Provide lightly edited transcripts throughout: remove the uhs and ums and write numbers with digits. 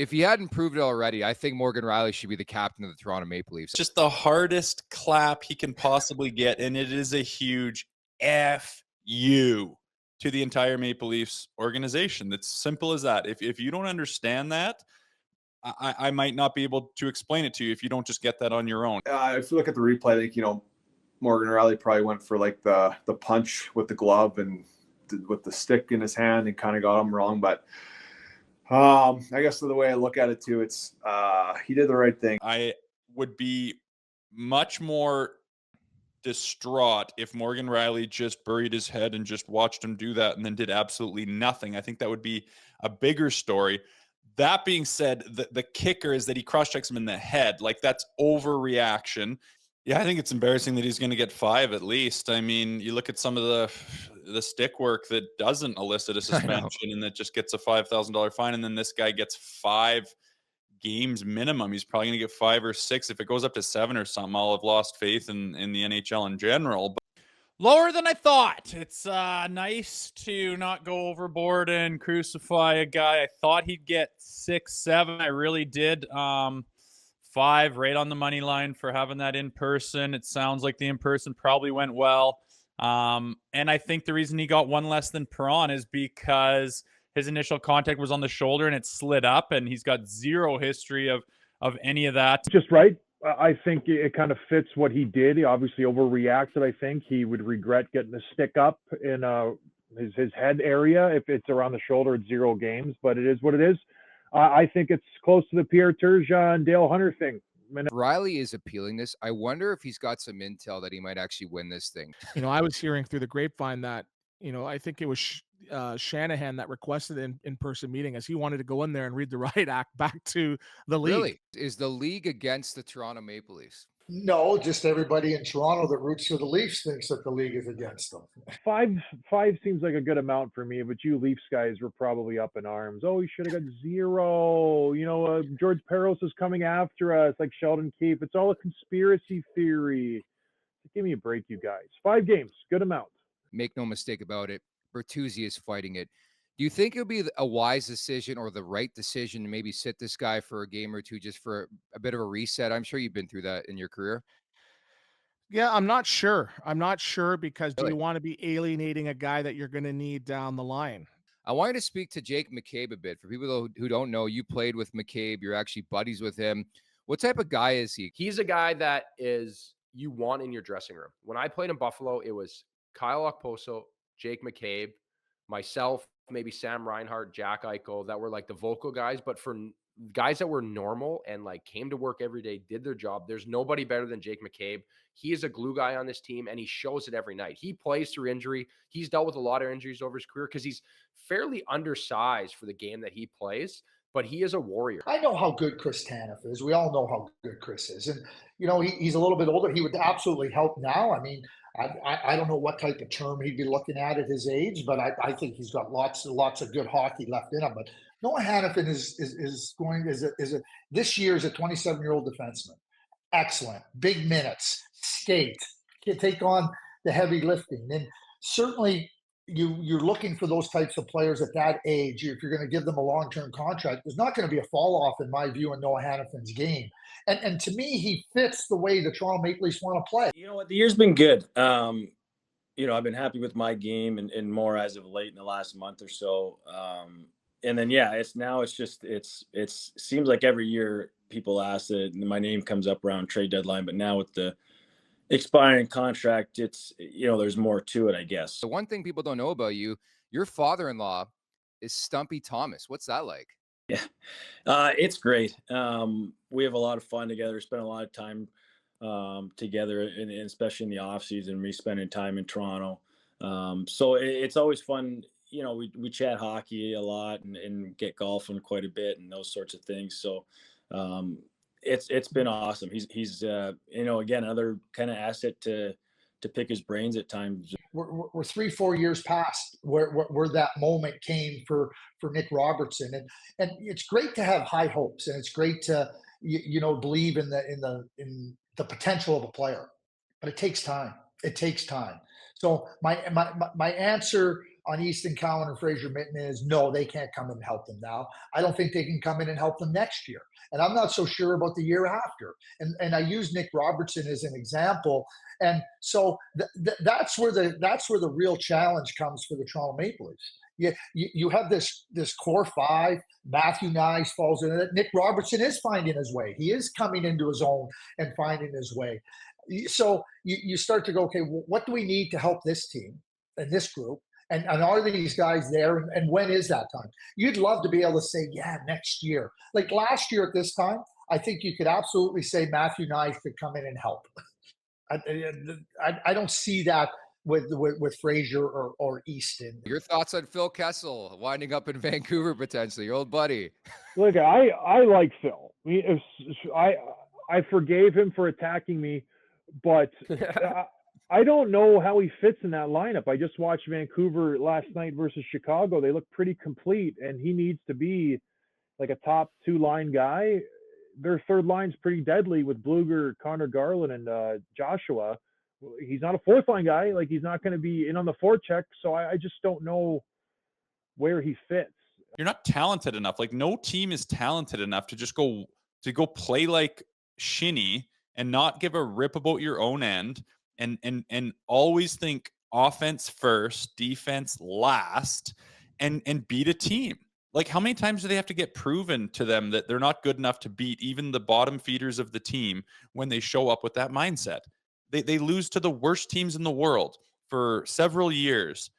If he hadn't proved it already, I think Morgan Rielly should be the captain of the Toronto Maple Leafs. Just the hardest clap he can possibly get, and it is a huge F you to the entire Maple Leafs organization. It's simple as that. If you don't understand that, I might not be able to explain it to you if you don't just get that on your own. If you look at the replay, I think, Morgan Rielly probably went for like the punch with the glove and with the stick in his hand and kind of got him wrong. But I guess the way I look at it too, it's he did the right thing. I would be much more distraught if Morgan Rielly just buried his head and just watched him do that and then did absolutely nothing. I think that would be a bigger story. That being said, the kicker is that he cross-checks him in the head. Like, that's overreaction. Yeah, I think it's embarrassing that he's going to get 5 at least. I mean, you look at some of the stick work that doesn't elicit a suspension and that just gets a $5,000 fine, and then this guy gets 5 games minimum. He's probably going to get 5 or 6. If it goes up to 7 or something, I'll have lost faith in the NHL in general. But lower than I thought. It's nice to not go overboard and crucify a guy. I thought he'd get 6, 7. I really did. 5 right on the money line for having that in person. It sounds like the in person probably went well. And I think the reason he got 1 less than Perron is because his initial contact was on the shoulder and it slid up, and he's got zero history of any of that. Just right. I think it kind of fits what he did. He obviously overreacted. I think he would regret getting the stick up in his head area. If it's around the shoulder, it's 0 games, but it is what it is. I think it's close to the Pierre Turgeon and Dale Hunter thing. Rielly is appealing this. I wonder if he's got some intel that he might actually win this thing. I was hearing through the grapevine that, I think it was Sheahan that requested an in-person meeting, as he wanted to go in there and read the riot act back to the league. Really? Is the league against the Toronto Maple Leafs? No, just everybody in Toronto that roots for the Leafs thinks that the league is against them. 5 seems like a good amount for me, but you Leafs guys were probably up in arms. Oh, he should have got 0. George Peros is coming after us, like Sheldon Keefe. It's all a conspiracy theory. Give me a break, you guys. 5 games, good amount. Make no mistake about it, Bertuzzi is fighting it. Do you think it would be a wise decision or the right decision to maybe sit this guy for a game or two just for a bit of a reset? I'm sure you've been through that in your career. Yeah, I'm not sure. Because Really? do you want to be alienating a guy that you're going to need down the line? I wanted to speak to Jake McCabe a bit. For people who don't know, you played with McCabe. You're actually buddies with him. What type of guy is he? He's a guy that you want in your dressing room. When I played in Buffalo, it was Kyle Okposo, Jake McCabe, myself, maybe Sam Reinhart, Jack Eichel, that were like the vocal guys. But for guys that were normal and like came to work every day, did their job, there's nobody better than Jake McCabe. He is a glue guy on this team, and he shows it every night. He plays through injury. He's dealt with a lot of injuries over his career because he's fairly undersized for the game that he plays, but he is a warrior. I know how good Chris Tanev is. We all know how good Chris is. And, he's a little bit older. He would absolutely help now. I mean, I don't know what type of term he'd be looking at his age, but I think he's got lots of good hockey left in him. But Noah Hanifin this year is a 27-year-old defenseman. Excellent, big minutes, skate, can take on the heavy lifting, and certainly you're looking for those types of players at that age. If you're going to give them a long-term contract, there's not going to be a fall off in my view in Noah Hanifin's game. And to me, he fits the way the Toronto Maple Leafs want to play. You know what? The year's been good. I've been happy with my game and more as of late in the last month or so. And then, it seems like every year people ask it and my name comes up around trade deadline, but now with the expiring contract, it's, there's more to it, I guess. The one thing people don't know about you, your father-in-law is Stumpy Thomas. What's that like? Yeah, it's great. We have a lot of fun together, spend a lot of time together, and especially in the off season, me spending time in Toronto. So it's always fun. We chat hockey a lot and get golfing quite a bit and those sorts of things. So it's been awesome. He's again, another kind of asset to pick his brains at times. We're 3-4 years past where that moment came for Nick Robertson, and it's great to have high hopes, and it's great to believe in the potential of a player, but it takes time. So my answer on Easton Cowan and Fraser Mitten is no, they can't come in and help them now. I don't think they can come in and help them next year. And I'm not so sure about the year after. And I use Nick Robertson as an example. And so that's where the real challenge comes for the Toronto Maple Leafs. You have this core five. Matthew Nyes falls into it. Nick Robertson is finding his way. He is coming into his own and finding his way. So you start to go, okay, what do we need to help this team and this group? And are these guys there? And when is that time? You'd love to be able to say, yeah, next year. Like last year at this time, I think you could absolutely say Matthew Nyes could come in and help. I don't see that with Fraser or Easton. Your thoughts on Phil Kessel winding up in Vancouver potentially, your old buddy? Look, I like Phil. I forgave him for attacking me, but I don't know how he fits in that lineup. I just watched Vancouver last night versus Chicago. They look pretty complete, and he needs to be like a top 2-line guy. Their third line's pretty deadly with Bluger, Connor Garland, and Joshua. He's not a 4th-line guy. Like, he's not going to be in on the forecheck, so I just don't know where he fits. You're not talented enough. Like, no team is talented enough to just go play like shinny and not give a rip about your own end. And always think offense first, defense last, and beat a team. Like, how many times do they have to get proven to them that they're not good enough to beat even the bottom feeders of the team when they show up with that mindset? They lose to the worst teams in the world for several years,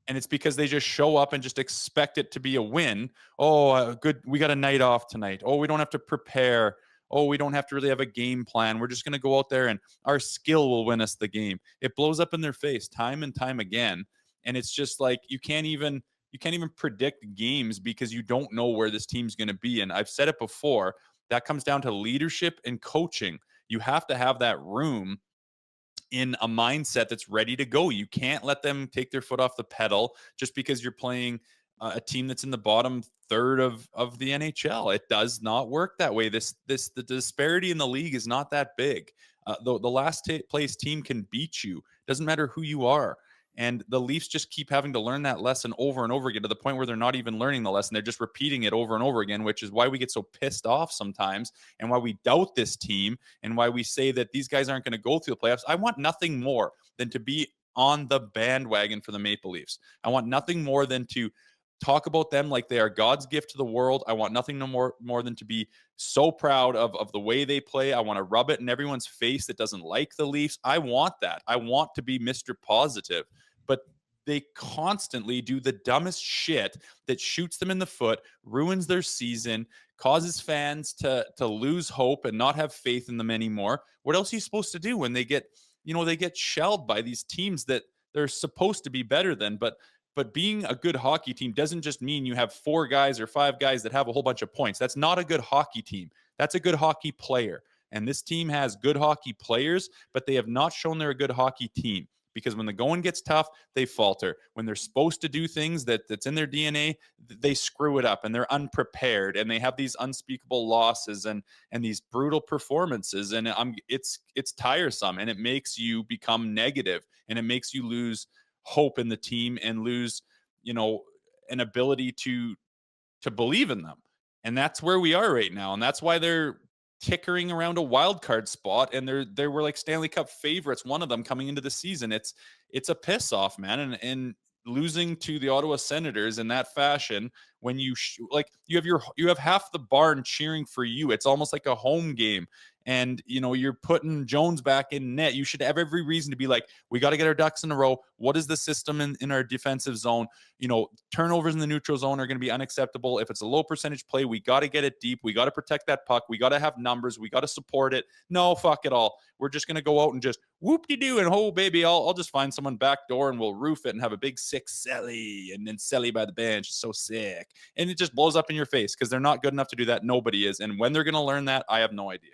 and it's because they just show up and just expect it to be a win. Oh, good, we got a night off tonight. Oh, we don't have to prepare. Oh, we don't have to really have a game plan. We're just going to go out there and our skill will win us the game. It blows up in their face time and time again. And it's just like, you can't even predict games because you don't know where this team's going to be. And I've said it before, that comes down to leadership and coaching. You have to have that room in a mindset that's ready to go. You can't let them take their foot off the pedal just because you're playing a team that's in the bottom third of the NHL. It does not work that way. The disparity in the league is not that big. The last place team can beat you. Doesn't matter who you are. And the Leafs just keep having to learn that lesson over and over again to the point where they're not even learning the lesson. They're just repeating it over and over again, which is why we get so pissed off sometimes and why we doubt this team and why we say that these guys aren't going to go through the playoffs. I want nothing more than to be on the bandwagon for the Maple Leafs. I want nothing more than to talk about them like they are God's gift to the world. I want nothing more than to be so proud of the way they play. I want to rub it in everyone's face that doesn't like the Leafs. I want that. I want to be Mr. Positive. But they constantly do the dumbest shit that shoots them in the foot, ruins their season, causes fans to lose hope and not have faith in them anymore. What else are you supposed to do when they get shelled by these teams that they're supposed to be better than? But being a good hockey team doesn't just mean you have 4 guys or 5 guys that have a whole bunch of points. That's not a good hockey team. That's a good hockey player. And this team has good hockey players, but they have not shown they're a good hockey team. Because when the going gets tough, they falter. When they're supposed to do things that's in their DNA, they screw it up and they're unprepared and they have these unspeakable losses and these brutal performances. And it's tiresome and it makes you become negative and it makes you lose hope in the team and lose, an ability to believe in them. And that's where we are right now. And that's why they're tickering around a wild card spot, and they were like Stanley Cup favorites, one of them coming into the season. It's a piss off, man. And losing to the Ottawa Senators in that fashion, when you have half the barn cheering for you, it's almost like a home game. And you're putting Jones back in net. You should have every reason to be like, we got to get our ducks in a row. What is the system in our defensive zone? Turnovers in the neutral zone are going to be unacceptable. If it's a low percentage play, we got to get it deep. We got to protect that puck. We got to have numbers. We got to support it. No, fuck it all. We're just going to go out and just whoop-de-doo and oh baby, I'll just find someone back door and we'll roof it and have a big sick Selly and then Selly by the bench. So sick. And it just blows up in your face because they're not good enough to do that. Nobody is. And when they're going to learn that, I have no idea.